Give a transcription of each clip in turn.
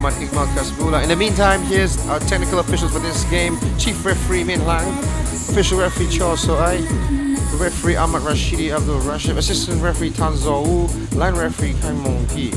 Ahmad Iqbal Kasbula. In the meantime, here's our technical officials for this game. Chief Referee Min Lang, Official Referee Cho Soai, Referee Ahmad Rashidi Abdul Rashid, Assistant Referee Tan Zo Wu, Line Referee Kang Mong Pi.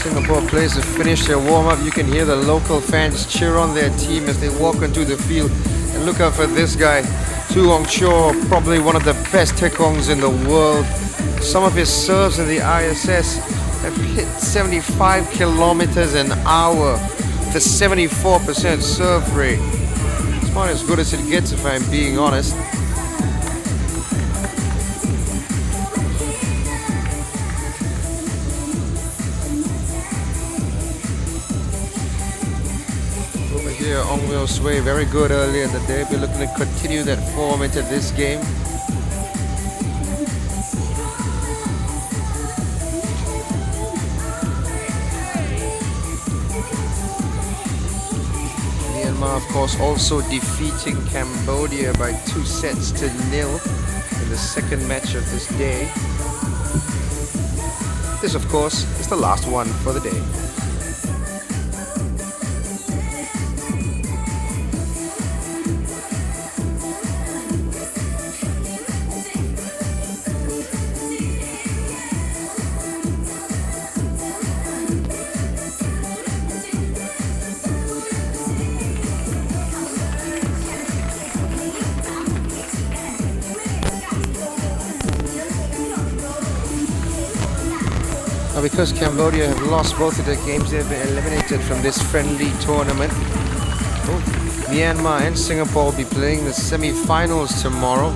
Singapore players have finished their warm-up. You can hear the local fans cheer on their team as they walk onto the field. And look out for this guy, Tuong Cho, probably one of the best Tekongs in the world. Some of his serves in the ISS have hit 75 kilometers an hour with a 74% serve rate. It's not as good as it gets, if I'm being honest. Here, Ong Will Sway, very good earlier in the day. We're looking to continue that form into this game. Myanmar, of course, also defeating Cambodia by 2-0 in the second match of this day. This, of course, is the last one for the day. Because Cambodia have lost both of their games, they've been eliminated from this friendly tournament. Both Myanmar and Singapore will be playing the semi-finals tomorrow.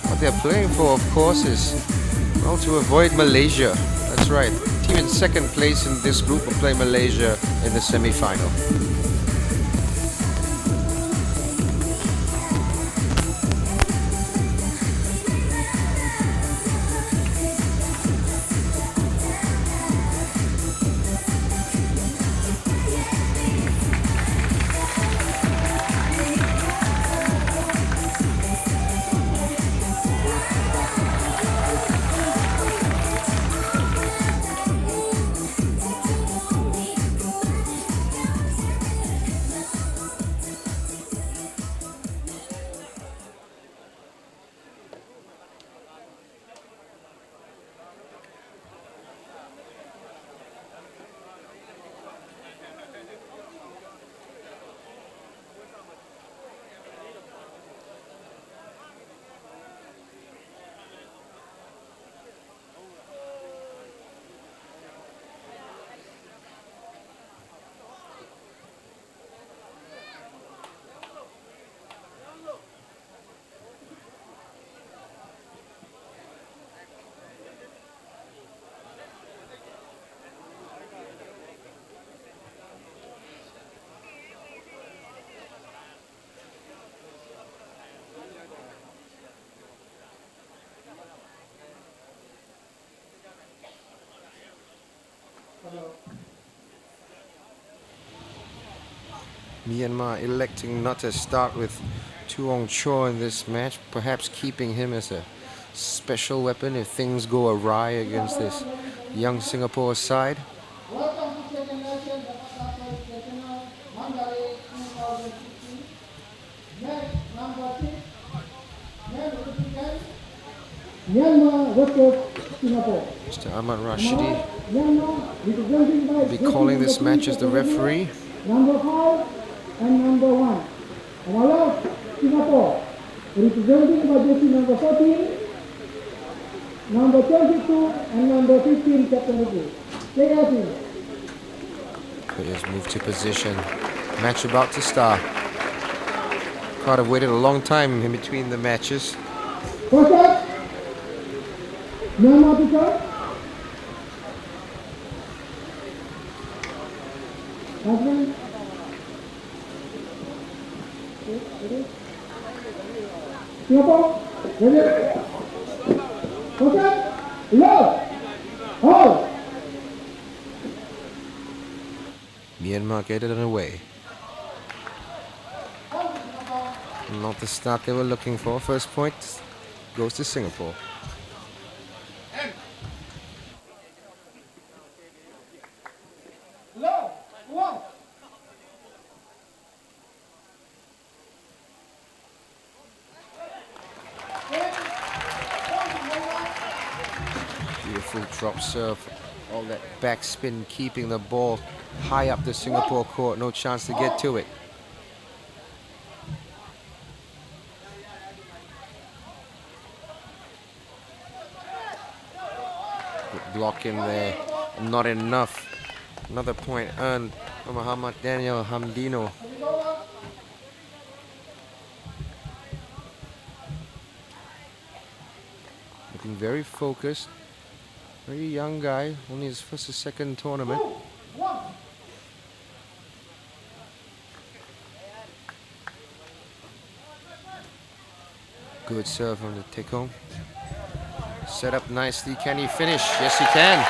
What they're playing for, of course, is, well, to avoid Malaysia. That's right. The team in second place in this group will play Malaysia in the semi-final. Myanmar electing not to start with Tuong Cho in this match, perhaps keeping him as a special weapon if things go awry against this young Singapore side. Mr. Ahmad Rashidi will be calling this match as the referee. Number 5 and number 1. Our Singapore, representing by jersey number 14, number 22 and number 15, Captain Ricky. Players move to position. Match about to start. Crowd have waited a long time in between the matches. First up, Myanmar to serve. Husband. Singapore, ready? First up, low, hold. Myanmar get it away. Not the start they were looking for. First point goes to Singapore. Low, one. Beautiful drop serve. All that backspin keeping the ball high up the Singapore court. No chance to get to it. Good block in there. Not enough. Another point earned from Muhammad Daniel Hamdino. Looking very focused. Very young guy, only his first or second tournament. Good serve on the take home. Set up nicely. Can he finish? Yes, he can.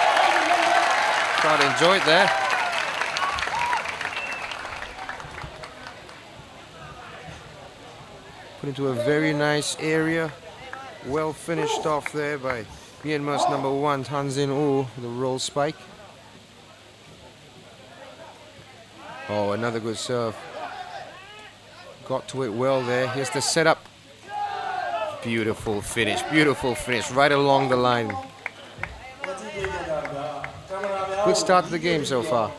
Crowd enjoyed that. Put into a very nice area. Well finished off there by Myanmar's number one, Tanzin U, the roll spike. Oh, another good serve. Got to it well there. Here's the setup. Beautiful finish, right along the line. Good start to the game so far.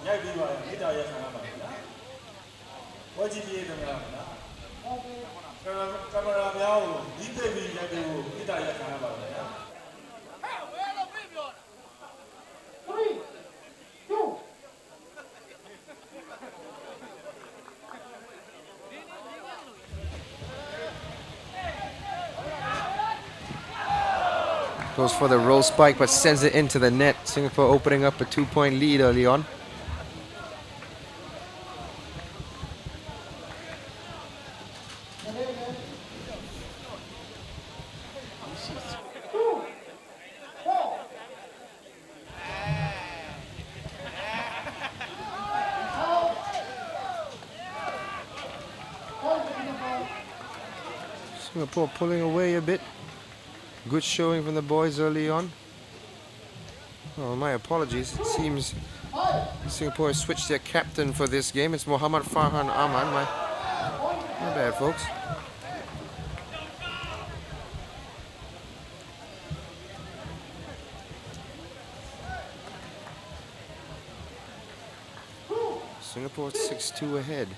Goes for the roll spike, but sends it into the net. Singapore opening up a 2-point lead early on. Singapore pulling away a bit. Good showing from the boys early on. Oh, my apologies. It seems Singapore has switched their captain for this game. It's Muhammad Farhan Aman. My bad, folks. Singapore 6-2 ahead.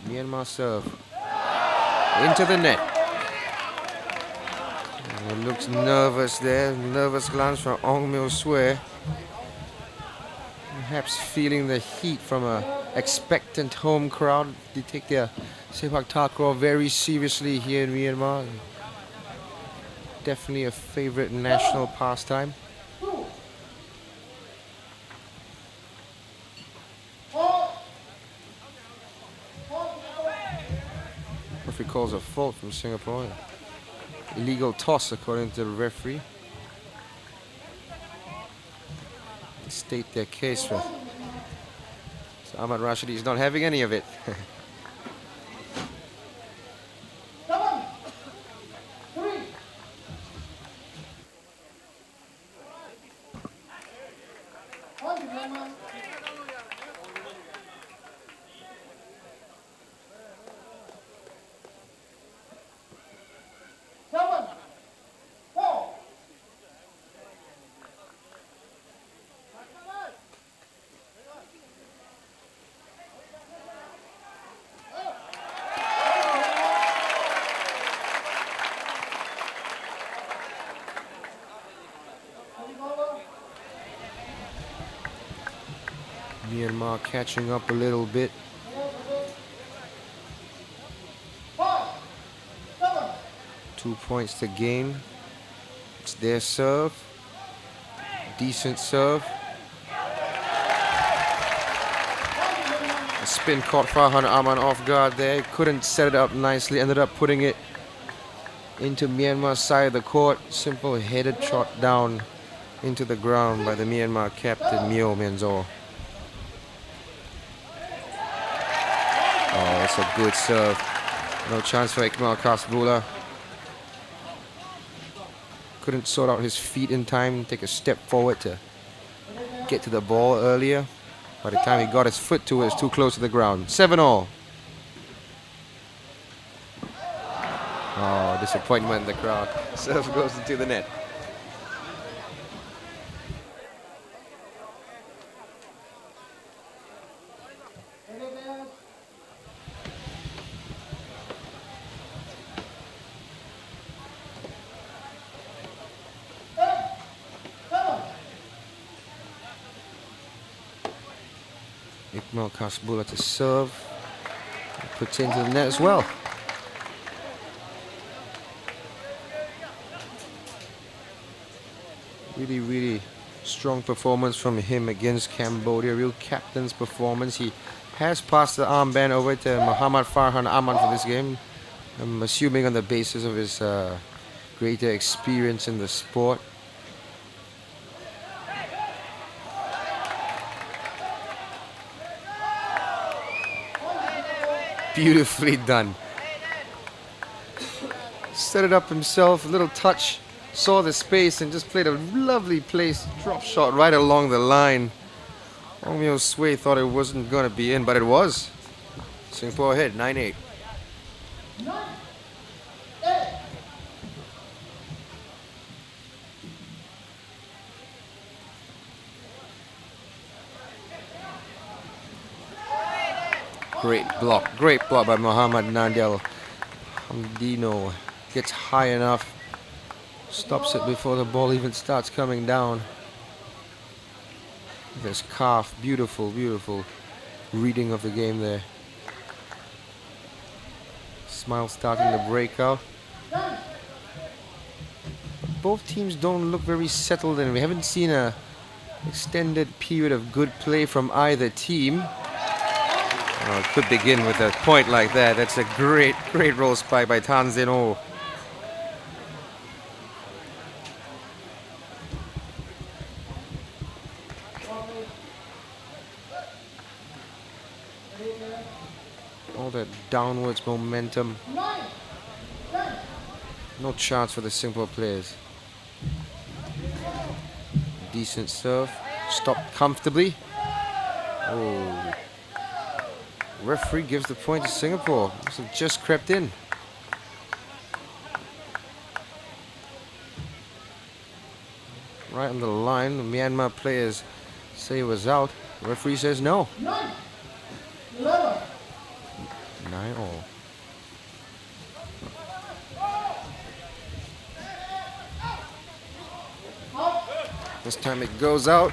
Myanmar serve. Into the net. It looks nervous there. Nervous glance from Ong Mil Sue. Perhaps feeling the heat from an expectant home crowd. They take their Sepaktakraw very seriously here in Myanmar. Definitely a favorite national pastime. Referee calls a fault from Singapore. Illegal toss according to the referee. They state their case with. So Ahmad Rashidi is not having any of it. Myanmar catching up a little bit. 2 points to gain. It's their serve. Decent serve. A spin caught Farhan Aman off guard there. Couldn't set it up nicely. Ended up putting it into Myanmar's side of the court. Simple headed shot down into the ground by the Myanmar captain Myo Menzor. Oh, that's a good serve. No chance for Iqbal Kasbula. Couldn't sort out his feet in time, take a step forward to get to the ball earlier. By the time he got his foot to it, it's too close to the ground. 7-all. Oh, disappointment in the crowd. Serve goes into the net. Iqbal Kasbula to serve. Puts into the net as well. Really, really strong performance from him against Cambodia. Real captain's performance. He has passed the armband over to Muhammad Farhan Aman for this game. I'm assuming on the basis of his greater experience in the sport. Beautifully done. Set it up himself, a little touch, saw the space and just played a lovely place, drop shot right along the line. Ong Myo Sway thought it wasn't going to be in, but it was. Singapore ahead, 9-8. Great block by Muhammad Nandel. Hamdino gets high enough, stops it before the ball even starts coming down. This calf, beautiful, beautiful reading of the game there. Smile starting to break out. Both teams don't look very settled and we haven't seen an extended period of good play from either team. Oh, it could begin with a point like that. That's a great roll spike by Tan Zin Oh. All that downwards momentum. No chance for the simple players. Decent serve. Stopped comfortably. Oh. Referee gives the point to Singapore. Must have just crept in. Right on the line, the Myanmar players say it was out. The referee says no. 9-all. This time it goes out.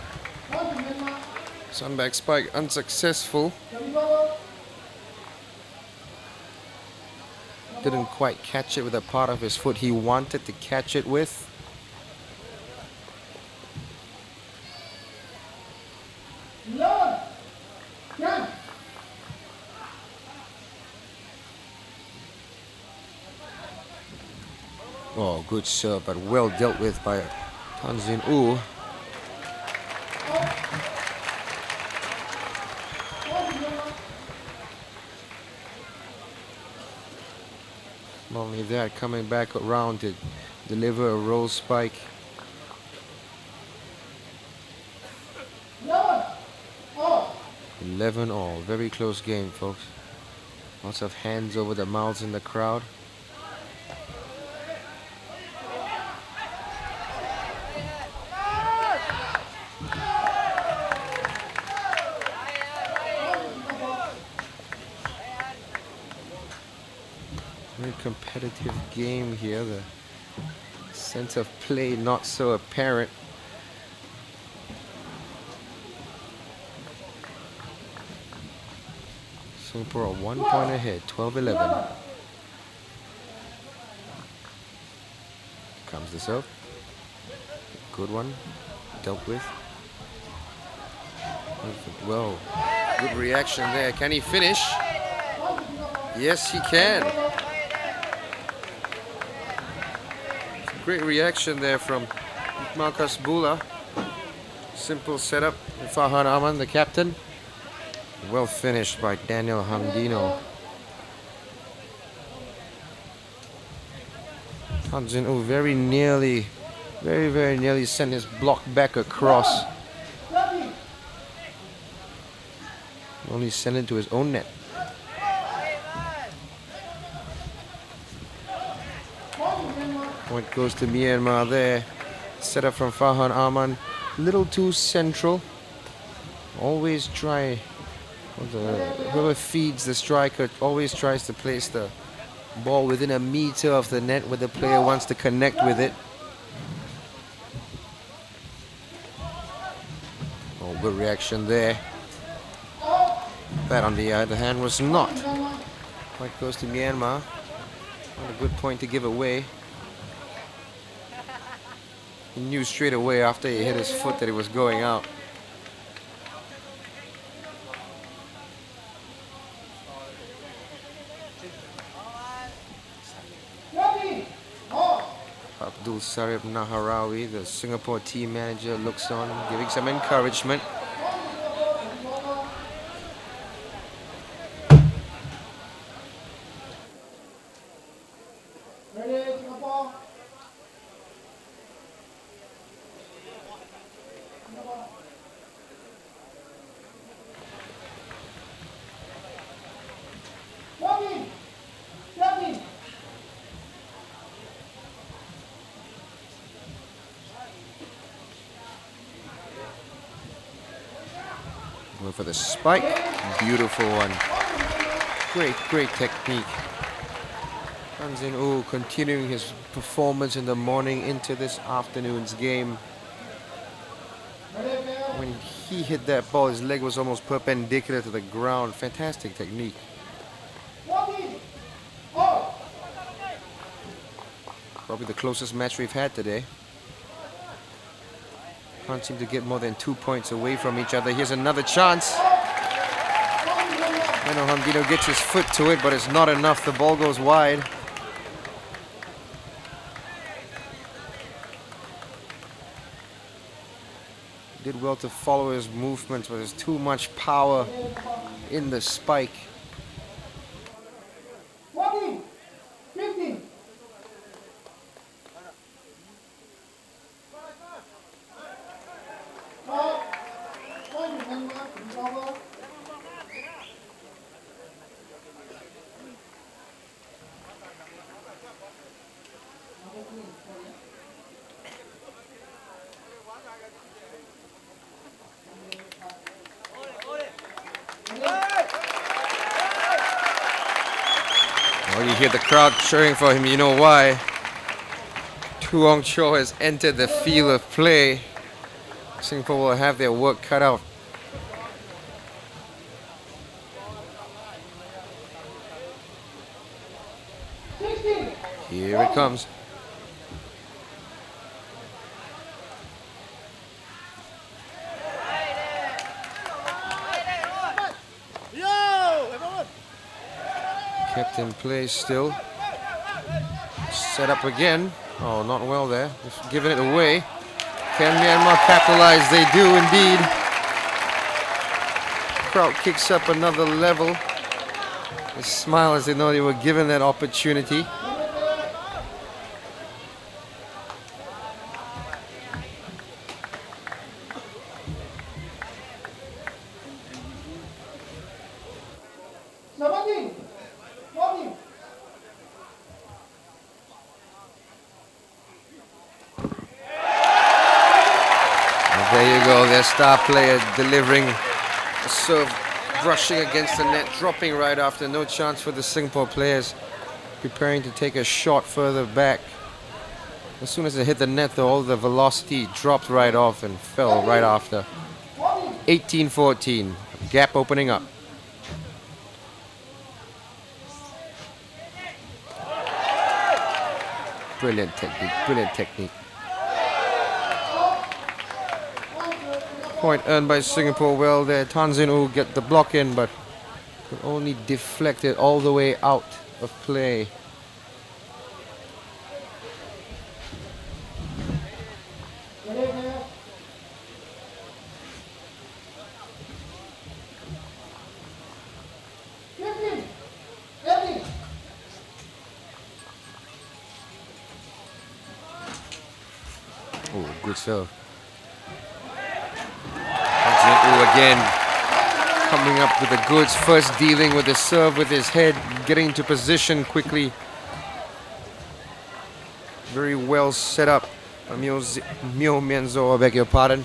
Sunback spike unsuccessful. Didn't quite catch it with a part of his foot he wanted to catch it with. Oh, good serve, but well dealt with by Tan Zin Oh. Not only that, coming back around to deliver a roll spike. 11-all. Very close game, folks. Lots of hands over the mouths in the crowd. Very competitive game here. The sense of play not so apparent. Singapore are 1 point ahead, 12-11. Comes the serve. Good one. Dealt with. Well, good reaction there. Can he finish? Yes, he can. Great reaction there from Marcus Bula. Simple setup. Farhan Aman, the captain. Well finished by Daniel Hamdino. Hanjin very nearly, very nearly sent his block back across. Only sent it to his own net. Point goes to Myanmar there. Set up from Farhan Aman. Little too central. Always try, whoever feeds the striker always tries to place the ball within a meter of the net where the player wants to connect with it. Oh, good reaction there. That on the other hand was not. Point goes to Myanmar. Not a good point to give away. He knew straight away after he hit his foot that it was going out. Abdul Sarib Naharawi, the Singapore team manager, looks on, giving some encouragement. Going for the spike. Beautiful one. Great technique. Han Jin-woo continuing his performance in the morning into this afternoon's game. When he hit that ball, his leg was almost perpendicular to the ground. Fantastic technique. Probably the closest match we've had today. Can't seem to get more than 2 points away from each other. Here's another chance. Meno Hamdino gets his foot to it, but it's not enough. The ball goes wide. Did well to follow his movements, but there's too much power in the spike. Well, you hear the crowd cheering for him, you know why. Tuong Cho has entered the field of play. Singapore will have their work cut out. Here it comes. Kept in place still. Set up again. Oh, not well there. Just giving it away. Can Myanmar capitalize? They do indeed. Crowd kicks up another level. They smile as they know they were given that opportunity. There you go, their star player delivering a serve, brushing against the net, dropping right after. No chance for the Singapore players, preparing to take a shot further back. As soon as it hit the net though, all the velocity dropped right off and fell right after. 18-14, gap opening up. Brilliant technique, brilliant technique. Point earned by Singapore. Well there, Tan Zin Oo get the block in, but could only deflect it all the way out of play. Oh, good serve. Again, coming up with the goods. First dealing with the serve with his head, getting into position quickly. Very well set up. Myo Mianzo, I beg your pardon.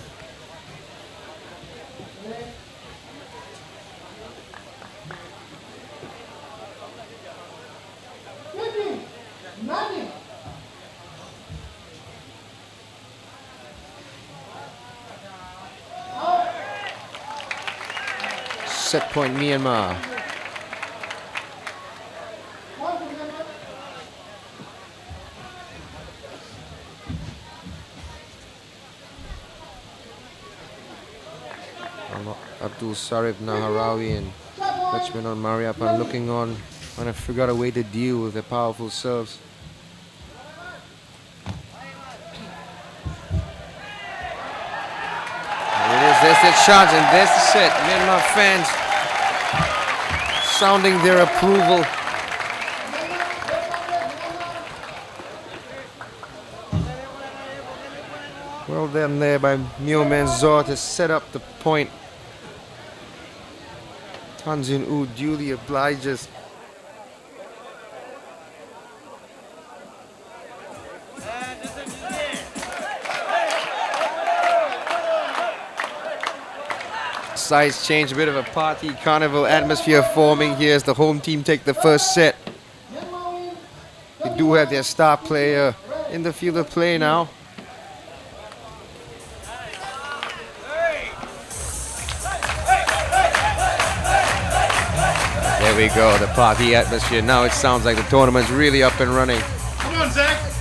Set point Myanmar. Abdul Sarif Naharawi and Lachmanan Mariappan looking on, trying to figure out a way to deal with the powerful serves. There it is, there's that shot and there's the set. Myanmar fans sounding their approval. Well done there by Myo Manzor to set up the point. Tan Zin Oo duly obliges. Sides change, a bit of a party carnival atmosphere forming here as the home team take the first set. They do have their star player in the field of play now. There we go, the party atmosphere. Now it sounds like the tournament's really up and running. Come on, Zach.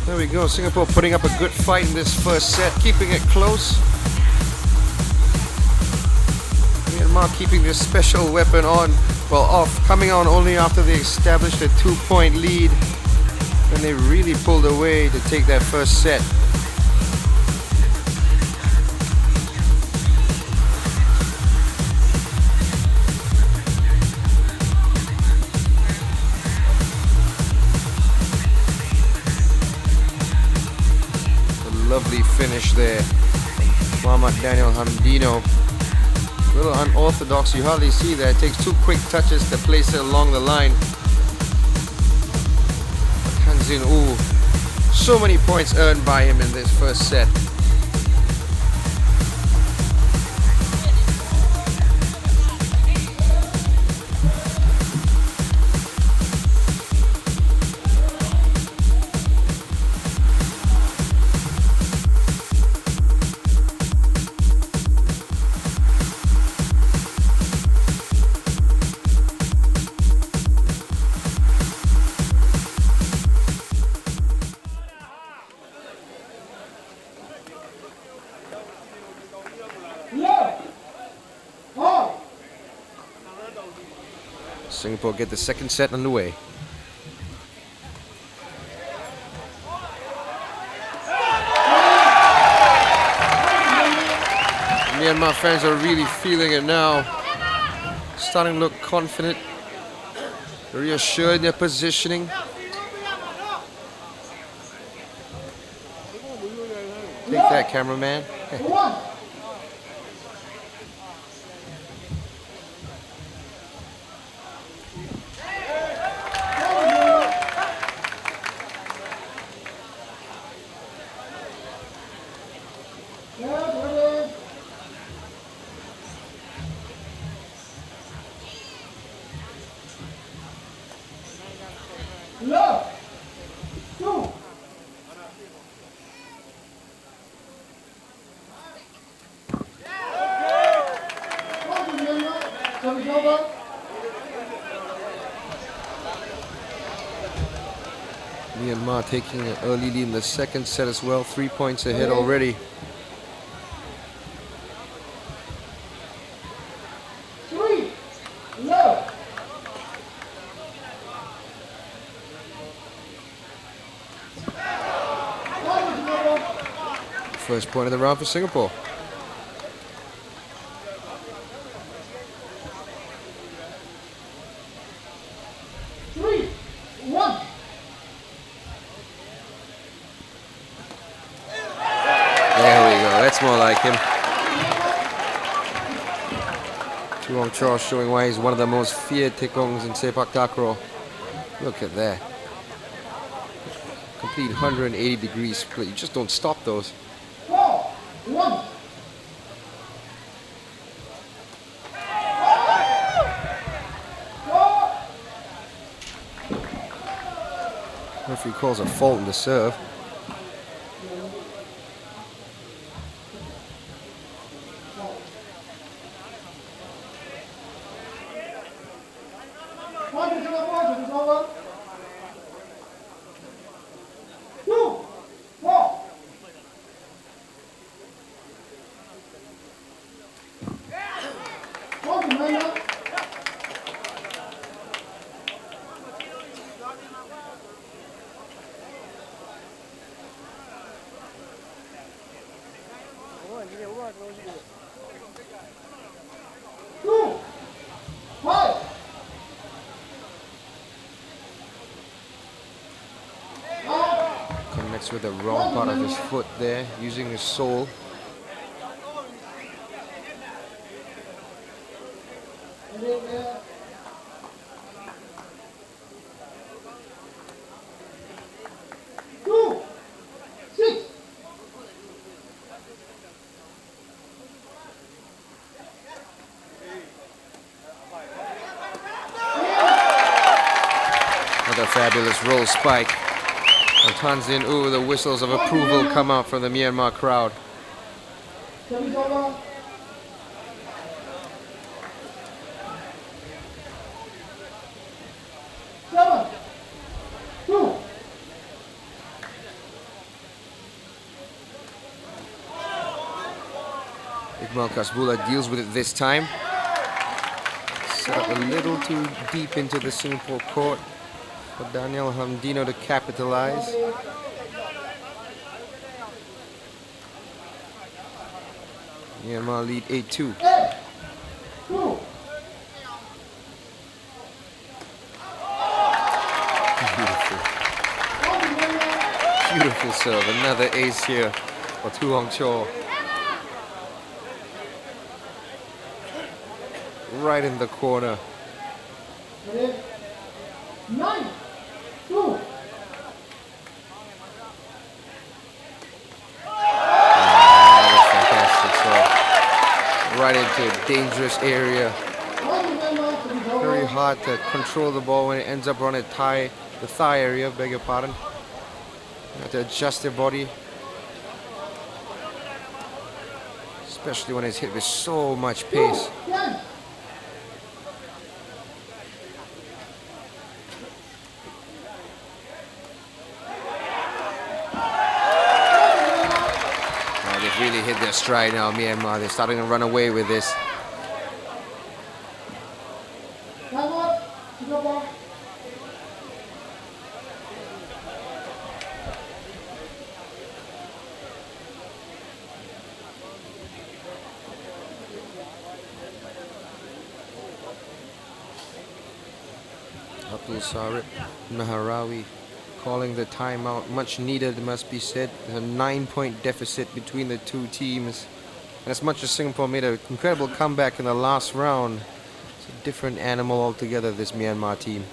There we go, Singapore putting up a good fight in this first set, keeping it close. Myanmar keeping their special weapon on, well off, coming on only after they established a 2-point lead. And they really pulled away to take that first set. Lovely finish there. Muhammad Daniel Hamdino. A little unorthodox, you hardly see that. It takes 2 quick touches to place it along the line. Tan Zin Oo, so many points earned by him in this first set. Singapore get the second set underway. Myanmar fans are really feeling it now. Starting to look confident, reassured in their positioning. Take that, cameraman. One. Love. Two. Myanmar taking an early lead in the second set as well. 3 points ahead already. Three. Love. First point of the round for Singapore. Three. One. There we go. That's more like him. Chuang Chor showing why he's one of the most feared Tekongs in Sepaktakraw. Look at that. Complete 180 degree split. You just don't stop those. 4. 1. Referee calls a fault in the serve. Connects with the wrong part of his foot there, using his sole. Another fabulous roll spike. And Tanzin, ooh, the whistles of approval come out from the Myanmar crowd. Iqbal Kasbula deals with it this time. Set up a little too deep into the Singapore court for Daniel Hamdino to capitalize. Myanmar lead 8-2. Beautiful. Beautiful serve. Another ace here for Tu Hong Cho. Right in the corner. 9-2. Fantastic serve. Right into a dangerous area. Very hard to control the ball when it ends up on the thigh area, beg your pardon. You have to adjust your body. Especially when it's hit with so much pace. They've really hit their stride now, Myanmar. They're starting to run away with this. Sarip Maharawi calling the timeout. Much needed, must be said. There's a 9-point deficit between the two teams. And as much as Singapore made an incredible comeback in the last round, it's a different animal altogether, this Myanmar team.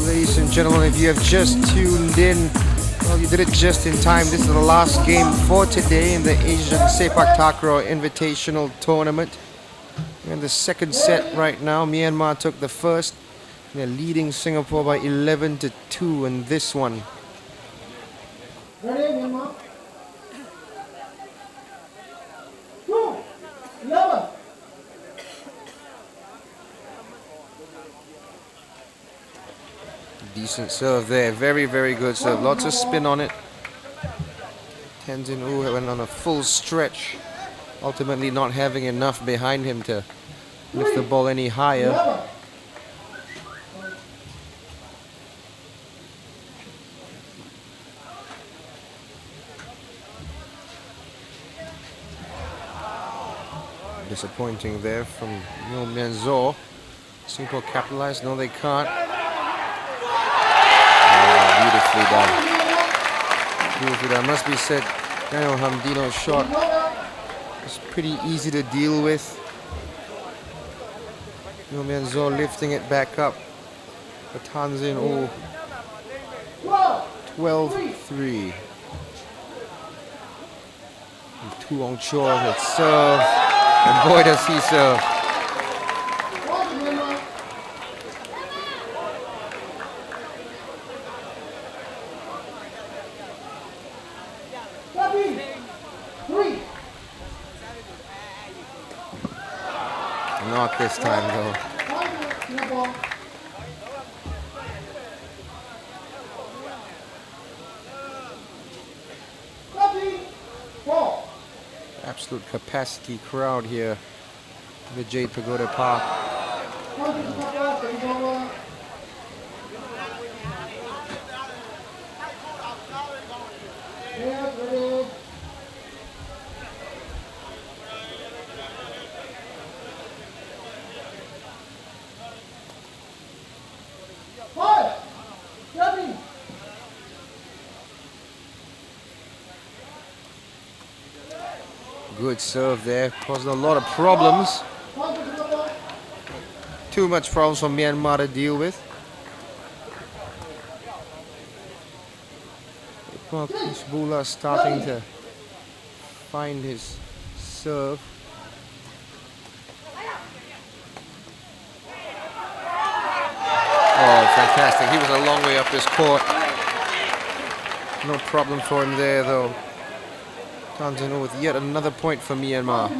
Ladies and gentlemen, if you have just tuned in, well, you did it just in time. This is the last game for today in the Asian Sepaktakraw Invitational Tournament. We're in the second set right now. Myanmar took the first. They're leading Singapore by 11-2 in this one. Ready, Myanmar? 2, 11. Decent serve there. Very, very good serve. Lots of spin on it. Tenzin U went on a full stretch, ultimately not having enough behind him to lift the ball any higher. 11. Disappointing there from Myanmar. Singapore capitalized. No, they can't. Beautifully done. Beautifully done. Must be said, Daniel Hamdino's shot is pretty easy to deal with. Myanmar lifting it back up. For Tanzin, 12-3. And Tu Ong Chor had serve. And boy, does he serve. Not this time, though. Absolute capacity crowd here in the Jade Pagoda Park. Good serve there, caused a lot of problems. Too much problems for Myanmar to deal with. Ishbula starting to find his serve. Oh, fantastic. He was a long way up this court. No problem for him there, though. Tanzania with yet another point for Myanmar.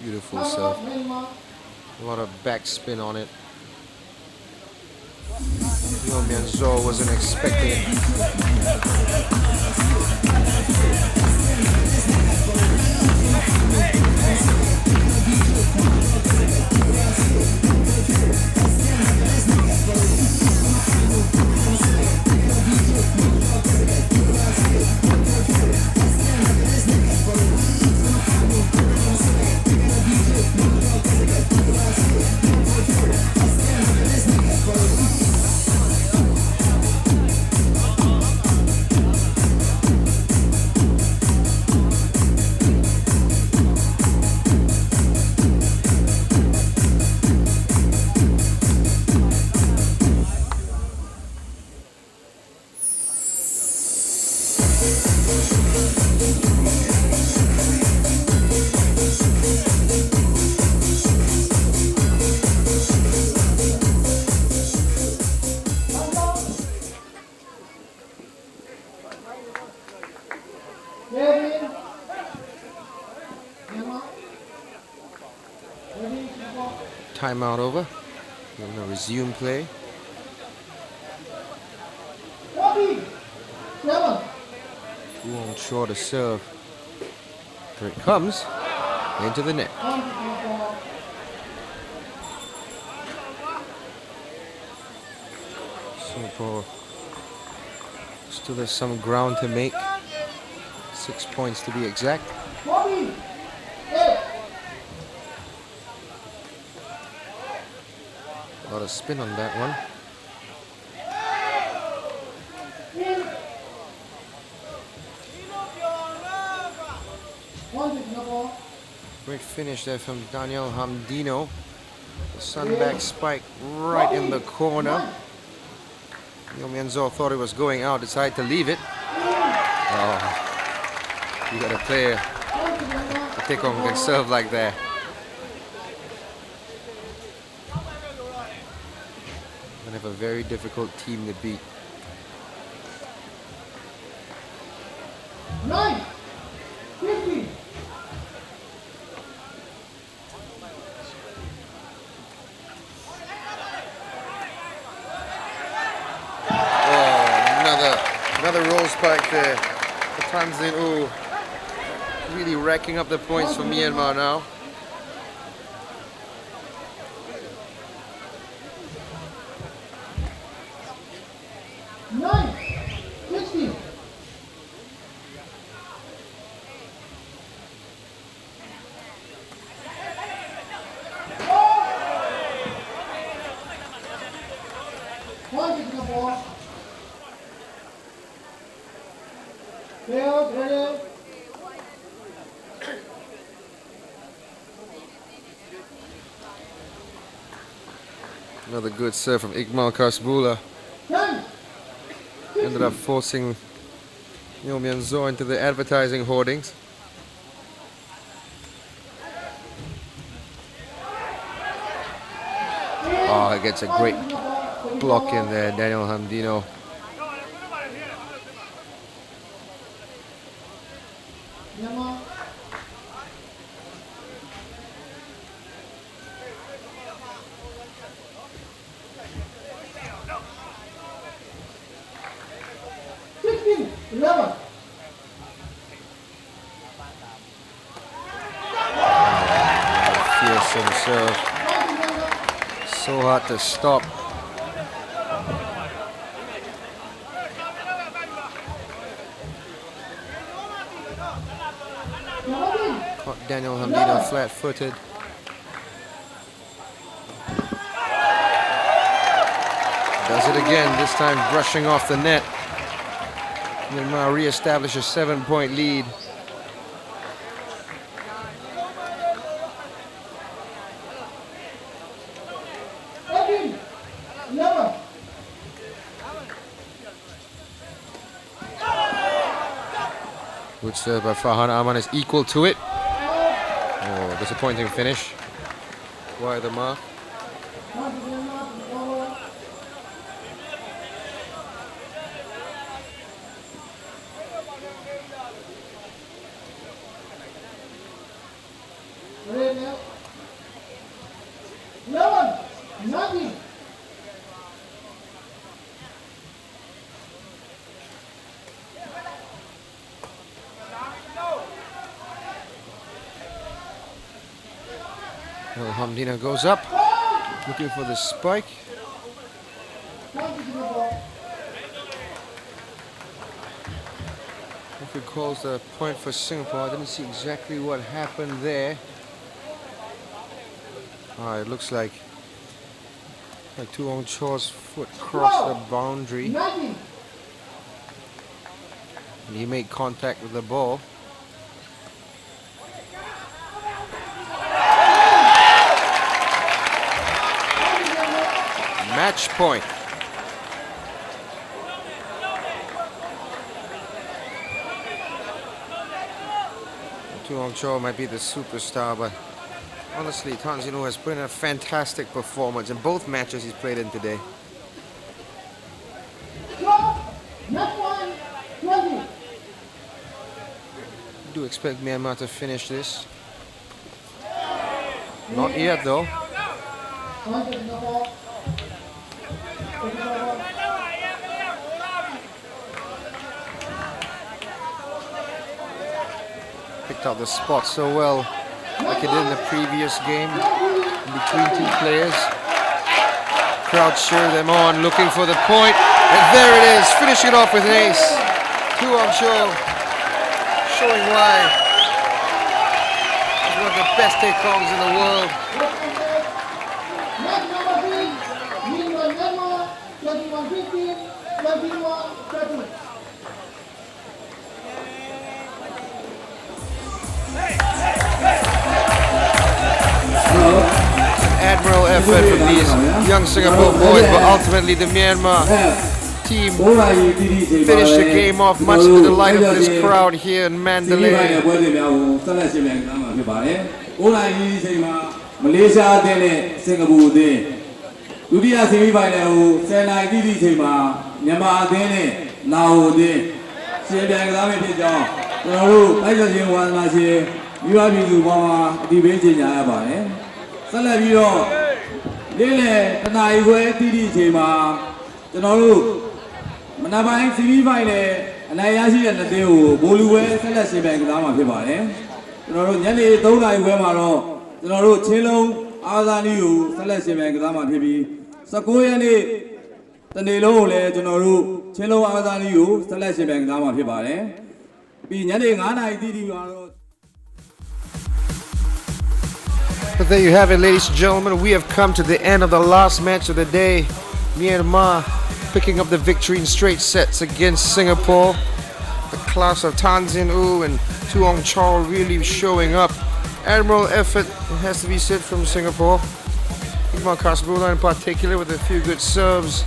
Beautiful serve. A lot of backspin on it. Myanmar wasn't expecting timeout over. We're going to resume play. 14, 7. 2 on shore to serve. Here it comes. Into the net. Singapore still has some ground to make. 6 points to be exact. 14, 8. A lot of spin on that one. Great finish there from Daniel Hamdino. The sunback spike right in the corner. Myanmar thought it was going out, decided to leave it. Oh, you got a player to take on who can serve like that. And have a very difficult team to beat. 9, 15. Another roll spike there. The Tanzania really racking up the points for Myanmar now. Another good serve from Iqmal Kasbula. Ended up forcing Myanmar into the advertising hoardings. Oh, he gets a great block in there, Daniel Hamdino. Fearsome serve. So hard to stop. Caught Daniel Hamdino flat-footed. Does it again, this time brushing off the net. Myanmar re-establish a 7-point lead. Good serve by Farhan Aman is equal to it. Oh, disappointing finish. Wide the mark. Well, Hamdino goes up, looking for the spike. If it calls the point for Singapore, I didn't see exactly what happened there. It looks like Tu Ong Chor's foot crossed the boundary. And he made contact with the ball. Match point. Tu Ong Chor might be the superstar, but honestly, Tanzania has put in a fantastic performance in both matches he's played in today. Do expect Myanmar to finish this. Not yet though. Point to Singapore. Picked out the spot so well, like it did in the previous game, between two players. Crowd cheer them on, looking for the point, and there it is, finishing it off with an ace. 2 on show, showing why he's one of the best taekongs in the world. Match number 3, Myanmar, 21-15, 21-13. Admirable effort from these young Singapore boys, but ultimately the Myanmar team finished the game off much to the delight of this crowd here in Mandalay. But there you have it, ladies and gentlemen. We have come to the end of the last match of the day. Myanmar picking up the victory in straight sets against Singapore. The class of Tan Zin Oo and Tuong Chol really showing up. Admirable effort, it has to be said, from Singapore. Iqbal Kasbullah in particular with a few good serves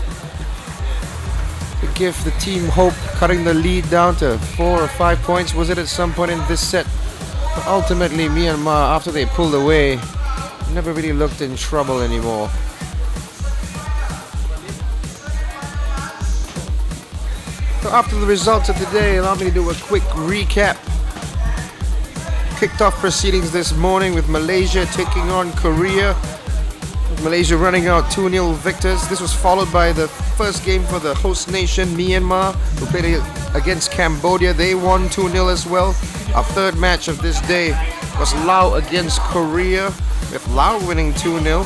to give the team hope, cutting the lead down to 4 or 5 points. Was it at some point in this set? But ultimately, Myanmar, after they pulled away, never really looked in trouble anymore. So after the results of today, allow me to do a quick recap. Kicked off proceedings this morning with Malaysia taking on Korea. Malaysia running out 2-0 victors. This was followed by the first game for the host nation, Myanmar, who played against Cambodia. They won 2-0 as well. Our third match of this day was Laos against Korea, with Laos winning 2-0.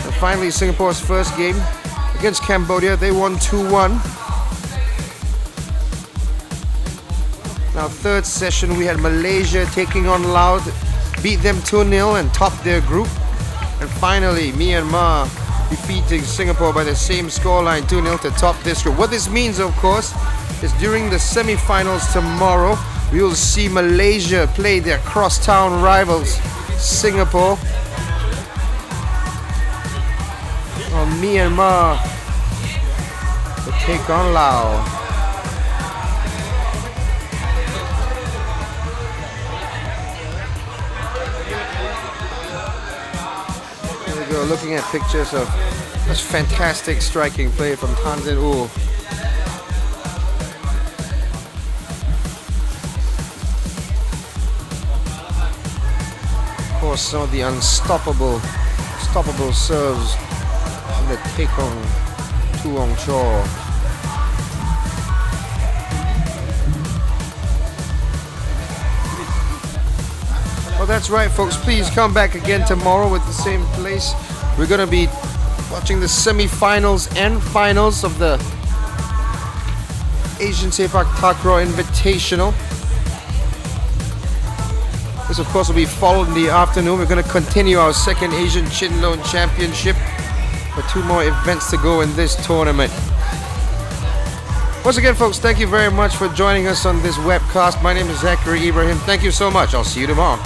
And finally, Singapore's first game against Cambodia, they won 2-1. Now, third session, we had Malaysia taking on Laos, beat them 2-0 and topped their group. And finally, Myanmar defeating Singapore by the same scoreline, 2-0, to top this group. What this means, of course, is during the semi-finals tomorrow, we will see Malaysia play their crosstown rivals, Singapore. While Myanmar will take on Laos. Here we go, looking at pictures of such fantastic striking play from Tan Zin Oo. Of course, some of the unstoppable serves from the Taekong Tuong Chol. Well, that's right, folks. Please come back again tomorrow at the same place. We're going to be watching the semi-finals and finals of the Asian Sepaktakraw Invitational. This, of course, will be followed in the afternoon. We're going to continue our second Asian Chin Loan Championship with 2 more events to go in this tournament. Once again, folks, thank you very much for joining us on this webcast. My name is Zachary Ibrahim. Thank you so much. I'll see you tomorrow.